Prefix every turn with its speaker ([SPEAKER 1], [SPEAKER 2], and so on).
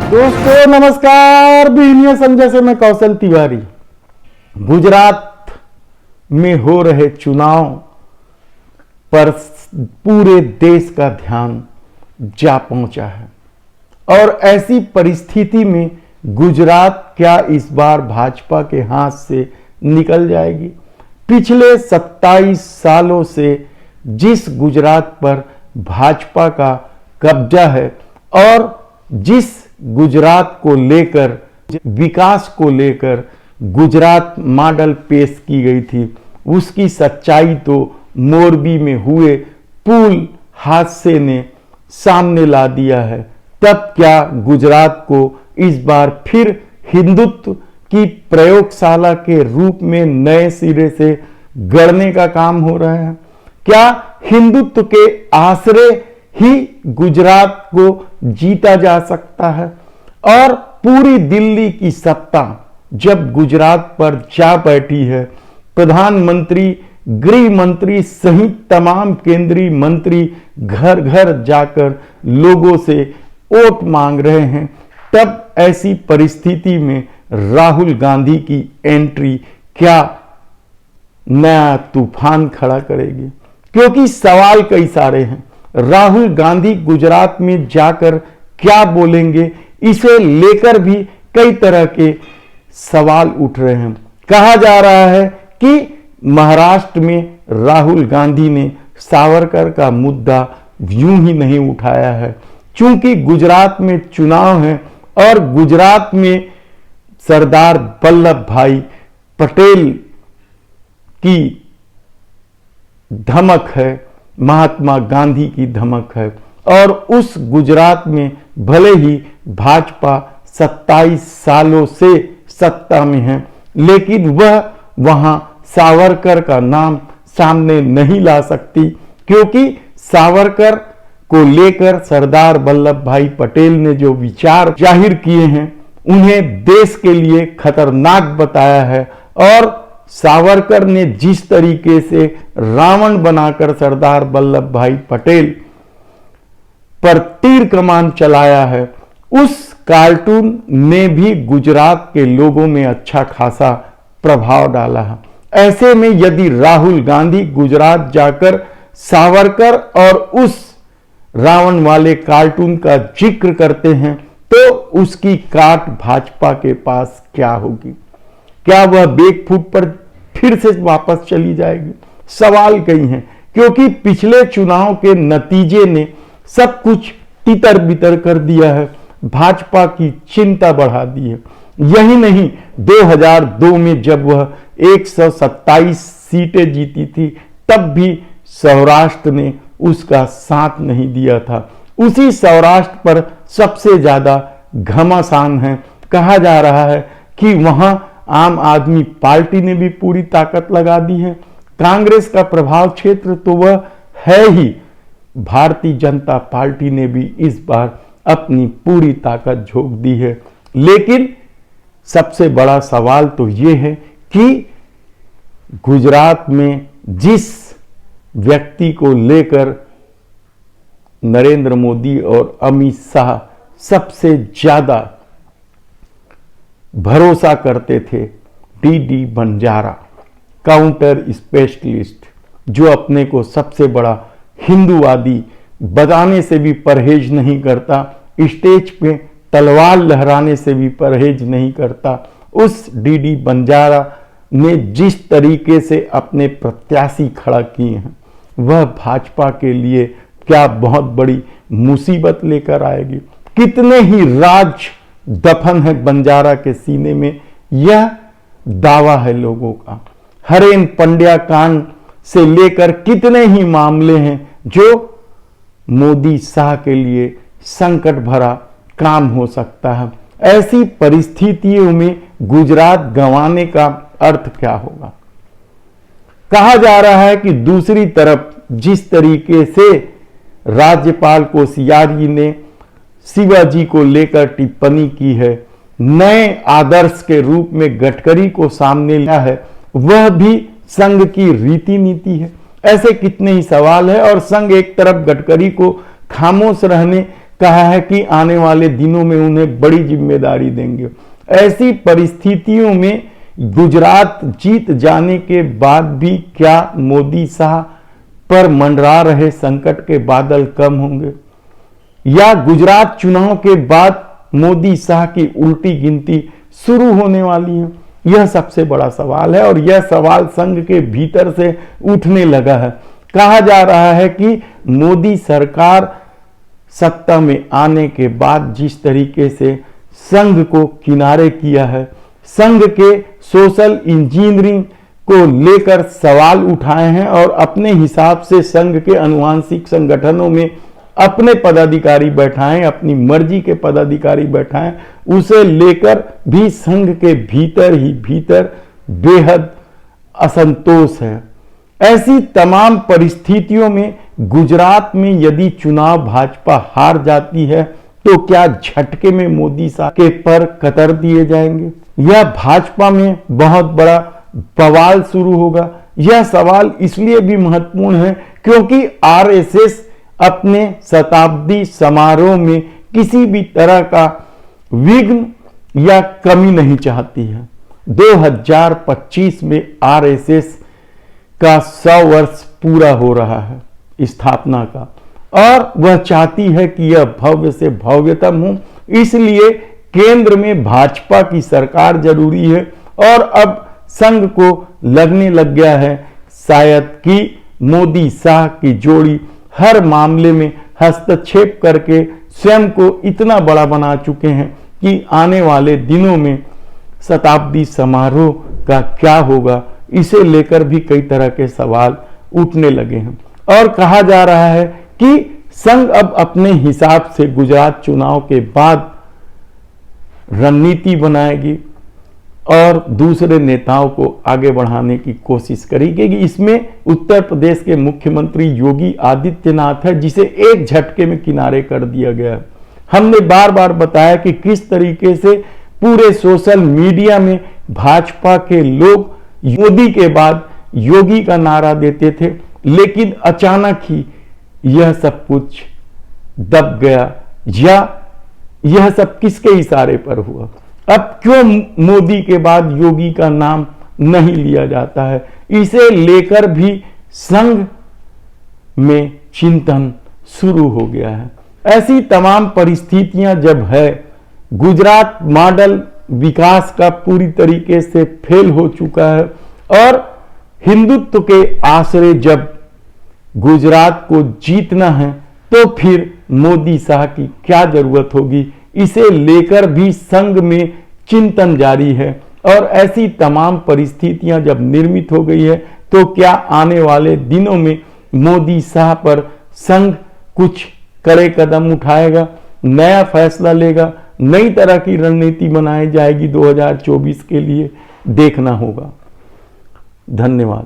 [SPEAKER 1] दोस्तों नमस्कार। बीनिया संजय से मैं कौशल तिवारी। गुजरात में हो रहे चुनाव पर पूरे देश का ध्यान जा पहुंचा है और ऐसी परिस्थिति में गुजरात क्या इस बार भाजपा के हाथ से निकल जाएगी? पिछले 27 सालों से जिस गुजरात पर भाजपा का कब्जा है और जिस गुजरात को लेकर, विकास को लेकर गुजरात मॉडल पेश की गई थी, उसकी सच्चाई तो मोरबी में हुए पुल हादसे ने सामने ला दिया है। तब क्या गुजरात को इस बार फिर हिंदुत्व की प्रयोगशाला के रूप में नए सिरे से गढ़ने का काम हो रहा है? क्या हिंदुत्व के आश्रय ही गुजरात को जीता जा सकता है? और पूरी दिल्ली की सत्ता जब गुजरात पर जा बैठी है, प्रधानमंत्री, गृह मंत्री सहित तमाम केंद्रीय मंत्री घर घर जाकर लोगों से वोट मांग रहे हैं, तब ऐसी परिस्थिति में राहुल गांधी की एंट्री क्या नया तूफान खड़ा करेगी? क्योंकि सवाल कई सारे हैं। राहुल गांधी गुजरात में जाकर क्या बोलेंगे, इसे लेकर भी कई तरह के सवाल उठ रहे हैं। कहा जा रहा है कि महाराष्ट्र में राहुल गांधी ने सावरकर का मुद्दा यूं ही नहीं उठाया है, चूंकि गुजरात में चुनाव है और गुजरात में सरदार वल्लभ भाई पटेल की धमक है, महात्मा गांधी की धमक है। और उस गुजरात में भले ही भाजपा 27 सालों से सत्ता में है, लेकिन वह वहां सावरकर का नाम सामने नहीं ला सकती, क्योंकि सावरकर को लेकर सरदार वल्लभ भाई पटेल ने जो विचार जाहिर किए हैं, उन्हें देश के लिए खतरनाक बताया है। और सावरकर ने जिस तरीके से रावण बनाकर सरदार वल्लभ भाई पटेल पर तीर कमान चलाया है, उस कार्टून ने भी गुजरात के लोगों में अच्छा खासा प्रभाव डाला है। ऐसे में यदि राहुल गांधी गुजरात जाकर सावरकर और उस रावण वाले कार्टून का जिक्र करते हैं, तो उसकी काट भाजपा के पास क्या होगी? क्या वह बैकफुट पर फिर से वापस चली जाएगी? सवाल कई हैं, क्योंकि पिछले चुनाव के नतीजे ने सब कुछ तितर बितर कर दिया है, भाजपा की चिंता बढ़ा दी है। यही नहीं, 2002 में जब वह 127 सीटें जीती थी, तब भी सौराष्ट्र ने उसका साथ नहीं दिया था। उसी सौराष्ट्र पर सबसे ज्यादा घमासान है। कहा जा रहा है कि वहां आम आदमी पार्टी ने भी पूरी ताकत लगा दी है। कांग्रेस का प्रभाव क्षेत्र तो वह है ही, भारतीय जनता पार्टी ने भी इस बार अपनी पूरी ताकत झोंक दी है। लेकिन सबसे बड़ा सवाल तो यह है कि गुजरात में जिस व्यक्ति को लेकर नरेंद्र मोदी और अमित शाह सबसे ज्यादा भरोसा करते थे, डी बंजारा, काउंटर स्पेशलिस्ट, जो अपने को सबसे बड़ा हिंदूवादी बताने से भी परहेज नहीं करता, स्टेज पे तलवार लहराने से भी परहेज नहीं करता, उस डी बंजारा ने जिस तरीके से अपने प्रत्याशी खड़ा किए हैं, वह भाजपा के लिए क्या बहुत बड़ी मुसीबत लेकर आएगी? कितने ही राज दफन है बंजारा के सीने में, यह दावा है लोगों का। हरेन पंड्या कांड से लेकर कितने ही मामले हैं जो मोदी शाह के लिए संकट भरा काम हो सकता है। ऐसी परिस्थितियों में गुजरात गंवाने का अर्थ क्या होगा? कहा जा रहा है कि दूसरी तरफ जिस तरीके से राज्यपाल कोश्यारी ने शिवाजी को लेकर टिप्पणी की है, नए आदर्श के रूप में गडकरी को सामने लाया है, वह भी संघ की रीति नीति है। ऐसे कितने ही सवाल है और संघ एक तरफ गडकरी को खामोश रहने कहा है कि आने वाले दिनों में उन्हें बड़ी जिम्मेदारी देंगे। ऐसी परिस्थितियों में गुजरात जीत जाने के बाद भी क्या मोदी शाह पर मंडरा रहे संकट के बादल कम होंगे, या गुजरात चुनाव के बाद मोदी शाह की उल्टी गिनती शुरू होने वाली है? यह सबसे बड़ा सवाल है और यह सवाल संघ के भीतर से उठने लगा है। कहा जा रहा है कि मोदी सरकार सत्ता में आने के बाद जिस तरीके से संघ को किनारे किया है, संघ के सोशल इंजीनियरिंग को लेकर सवाल उठाए हैं और अपने हिसाब से संघ के अनुवांशिक संगठनों में अपने पदाधिकारी बैठाएं, अपनी मर्जी के पदाधिकारी बैठाएं, उसे लेकर भी संघ के भीतर ही भीतर बेहद असंतोष है। ऐसी तमाम परिस्थितियों में गुजरात में यदि चुनाव भाजपा हार जाती है तो क्या झटके में मोदी शाह के पर कतर दिए जाएंगे, यह भाजपा में बहुत बड़ा बवाल शुरू होगा? यह सवाल इसलिए भी महत्वपूर्ण है क्योंकि आरएसएस अपने शताब्दी समारोह में किसी भी तरह का विघ्न या कमी नहीं चाहती है। 2025 में आरएसएस का 100 वर्ष पूरा हो रहा है स्थापना का, और वह चाहती है कि यह भव्य से भव्यतम हो। इसलिए केंद्र में भाजपा की सरकार जरूरी है और अब संघ को लगने लग गया है शायद कि मोदी शाह की जोड़ी हर मामले में हस्तक्षेप करके स्वयं को इतना बड़ा बना चुके हैं कि आने वाले दिनों में शताब्दी समारोह का क्या होगा, इसे लेकर भी कई तरह के सवाल उठने लगे हैं। और कहा जा रहा है कि संघ अब अपने हिसाब से गुजरात चुनाव के बाद रणनीति बनाएगी और दूसरे नेताओं को आगे बढ़ाने की कोशिश करेगी। इसमें उत्तर प्रदेश के मुख्यमंत्री योगी आदित्यनाथ है, जिसे एक झटके में किनारे कर दिया गया है। हमने बार बार बताया कि किस तरीके से पूरे सोशल मीडिया में भाजपा के लोग मोदी के बाद योगी का नारा देते थे, लेकिन अचानक ही यह सब कुछ दब गया। या यह सब किसके इशारे पर हुआ? अब क्यों मोदी के बाद योगी का नाम नहीं लिया जाता है? इसे लेकर भी संघ में चिंतन शुरू हो गया है। ऐसी तमाम परिस्थितियां जब है, गुजरात मॉडल विकास का पूरी तरीके से फेल हो चुका है और हिंदुत्व के आश्रय जब गुजरात को जीतना है तो फिर मोदी शाह की क्या जरूरत होगी, इसे लेकर भी संघ में चिंतन जारी है। और ऐसी तमाम परिस्थितियां जब निर्मित हो गई है तो क्या आने वाले दिनों में मोदी शाह पर संघ कुछ कड़े कदम उठाएगा, नया फैसला लेगा, नई तरह की रणनीति बनाई जाएगी 2024 के लिए? देखना होगा। धन्यवाद।